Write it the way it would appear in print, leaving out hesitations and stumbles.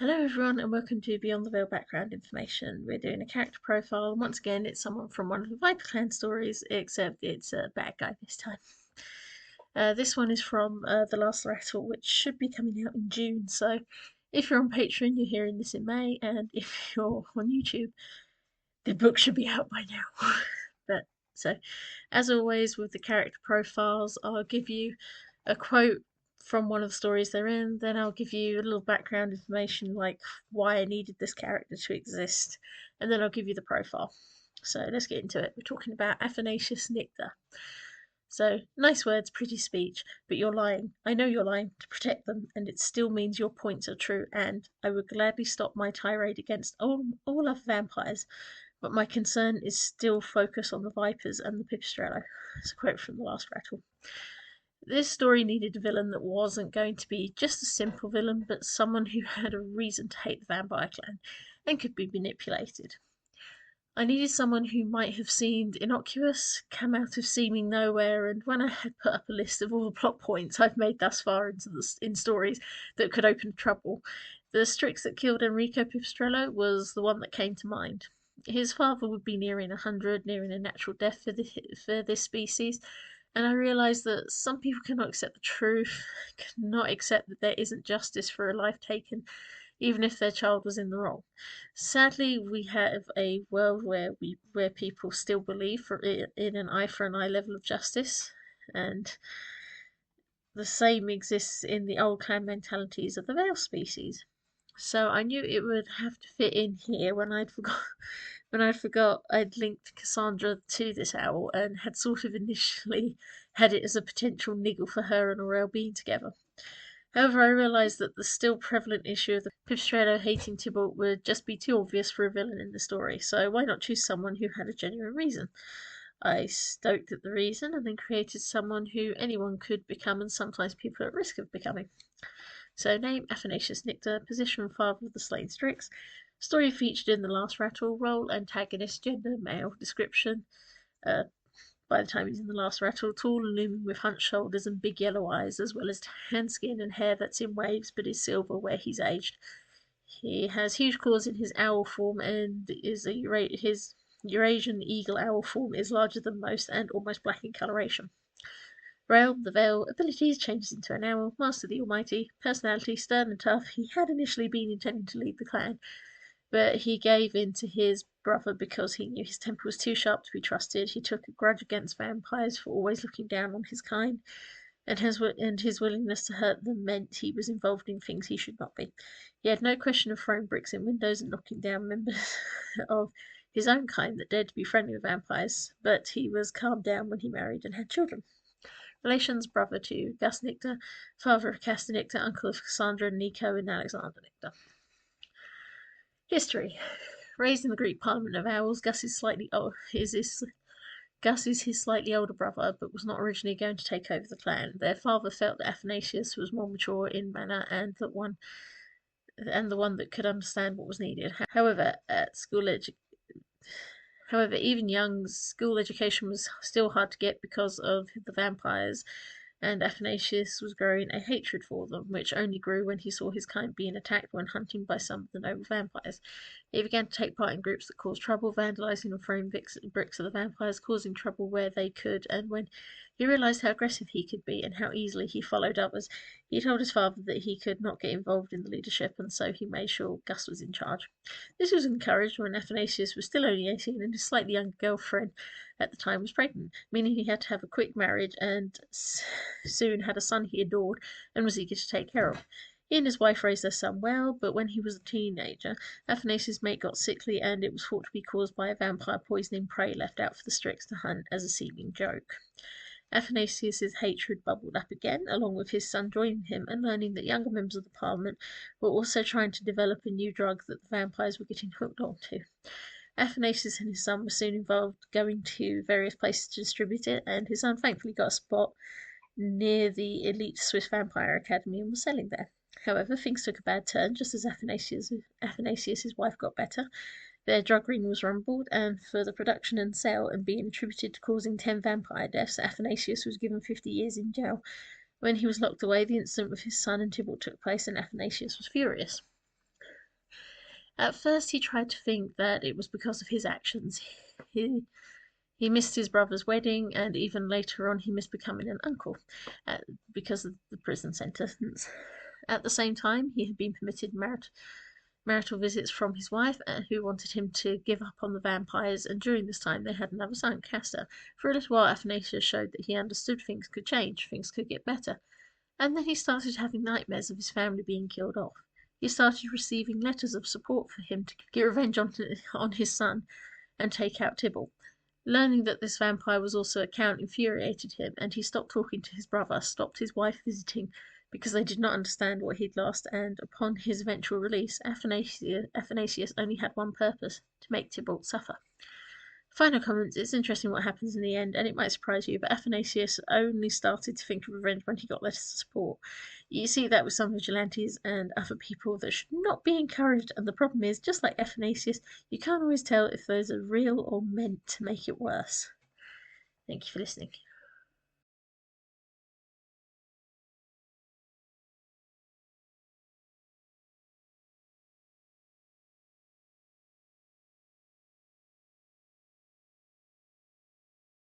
Hello everyone and welcome to Beyond the Veil background information. We're doing a character profile and once again it's someone from one of the Viper Clan stories, except it's a bad guy this time. This one is from The Last Rattle, which should be coming out in June, so if you're on Patreon you're hearing this in May, and if you're on YouTube the book should be out by now. But so, as always with the character profiles, I'll give you a quote from one of the stories they're in, then I'll give you a little background information like why I needed this character to exist, and then I'll give you the profile. So let's get into it. We're talking about Athanasios Nycta. So, nice words, pretty speech, but you're lying. I know you're lying to protect them, and it still means your points are true, and I would gladly stop my tirade against all other vampires, but my concern is still focused on the Vipers and the Pipistrello. It's a quote from The Last Rattle. This story needed a villain that wasn't going to be just a simple villain, but someone who had a reason to hate the vampire clan and could be manipulated. I needed someone who might have seemed innocuous, come out of seeming nowhere, and when I had put up a list of all the plot points I've made thus far in stories that could open trouble, the Strix that killed Enrico Pipistrello was the one that came to mind. His father would be nearing 100, nearing a natural death for this species, and I realised that some people cannot accept the truth, cannot accept that there isn't justice for a life taken, even if their child was in the wrong. Sadly, we have a world where people still believe in an eye for an eye level of justice, and the same exists in the old clan mentalities of the Veil species. So I knew it would have to fit in here when I'd forgot I'd linked Cassandra to this owl and had sort of initially had it as a potential niggle for her and Aurel being together. However, I realised that the still prevalent issue of the Pipistrello hating Tybalt would just be too obvious for a villain in the story, so why not choose someone who had a genuine reason? I stoked at the reason and then created someone who anyone could become and sometimes people at risk of becoming. So, name Athanasios Nycta, position father of the slain Strix, story featured in The Last Rattle, role antagonist, gender male, description. By the time he's in The Last Rattle, tall and looming with hunched shoulders and big yellow eyes, as well as tan skin and hair that's in waves but is silver where he's aged. He has huge claws in his owl form, and his Eurasian eagle owl form is larger than most and almost black in coloration. Realm, the Veil, abilities changes into an owl, Master the Almighty, personality stern and tough. He had initially been intending to lead the clan, but he gave in to his brother because he knew his temper was too sharp to be trusted. He took a grudge against vampires for always looking down on his kind, and his willingness to hurt them meant he was involved in things he should not be. He had no question of throwing bricks in windows and knocking down members of his own kind that dared to be friendly with vampires, but he was calmed down when he married and had children. Relations: brother to Gus Nycta, father of Castor Nycta, uncle of Cassandra, Nico, and Alexander Nycta. History. Raised in the Greek Parliament of Owls, Gus is his slightly older brother, but was not originally going to take over the clan. Their father felt that Athanasios was more mature in manner and the one that could understand what was needed. However, even Young's school education was still hard to get because of the vampires, and Athanasius was growing a hatred for them, which only grew when he saw his kind being attacked when hunting by some of the noble vampires. He began to take part in groups that caused trouble, vandalising and throwing bricks at the vampires, causing trouble where they could, and when he realised how aggressive he could be and how easily he followed others, he told his father that he could not get involved in the leadership, and so he made sure Gus was in charge. This was encouraged when Athanasius was still only 18 and his slightly younger girlfriend at the time was pregnant, meaning he had to have a quick marriage and soon had a son he adored and was eager to take care of. He and his wife raised their son well, but when he was a teenager, Athanasius' mate got sickly and it was thought to be caused by a vampire poisoning prey left out for the Strix to hunt as a seeming joke. Athanasius' hatred bubbled up again, along with his son joining him and learning that younger members of the Parliament were also trying to develop a new drug that the vampires were getting hooked onto. Athanasius and his son were soon involved, going to various places to distribute it, and his son thankfully got a spot near the elite Swiss Vampire Academy and was selling there. However, things took a bad turn just as Athanasius' wife got better. Their drug ring was rumbled, and for the production and sale and being attributed to causing 10 vampire deaths, Athanasius was given 50 years in jail. When he was locked away, the incident with his son and Tybalt took place, and Athanasius was furious. At first, he tried to think that it was because of his actions. He, he missed his brother's wedding, and even later on, he missed becoming an uncle because of the prison sentence. At the same time, he had been permitted marital visits from his wife, who wanted him to give up on the vampires, and during this time they had another son, Castor. For a little while, Athanasius showed that he understood things could change, things could get better, and then he started having nightmares of his family being killed off. He started receiving letters of support for him to get revenge on his son and take out Tybalt. Learning that this vampire was also a count infuriated him, and he stopped talking to his brother, stopped his wife visiting, because they did not understand what he'd lost, and upon his eventual release, Athanasius only had one purpose: to make Tybalt suffer. Final comments: it's interesting what happens in the end, and it might surprise you, but Athanasius only started to think of revenge when he got letters of support. You see that with some vigilantes and other people that should not be encouraged, and the problem is, just like Athanasius, you can't always tell if those are real or meant to make it worse. Thank you for listening.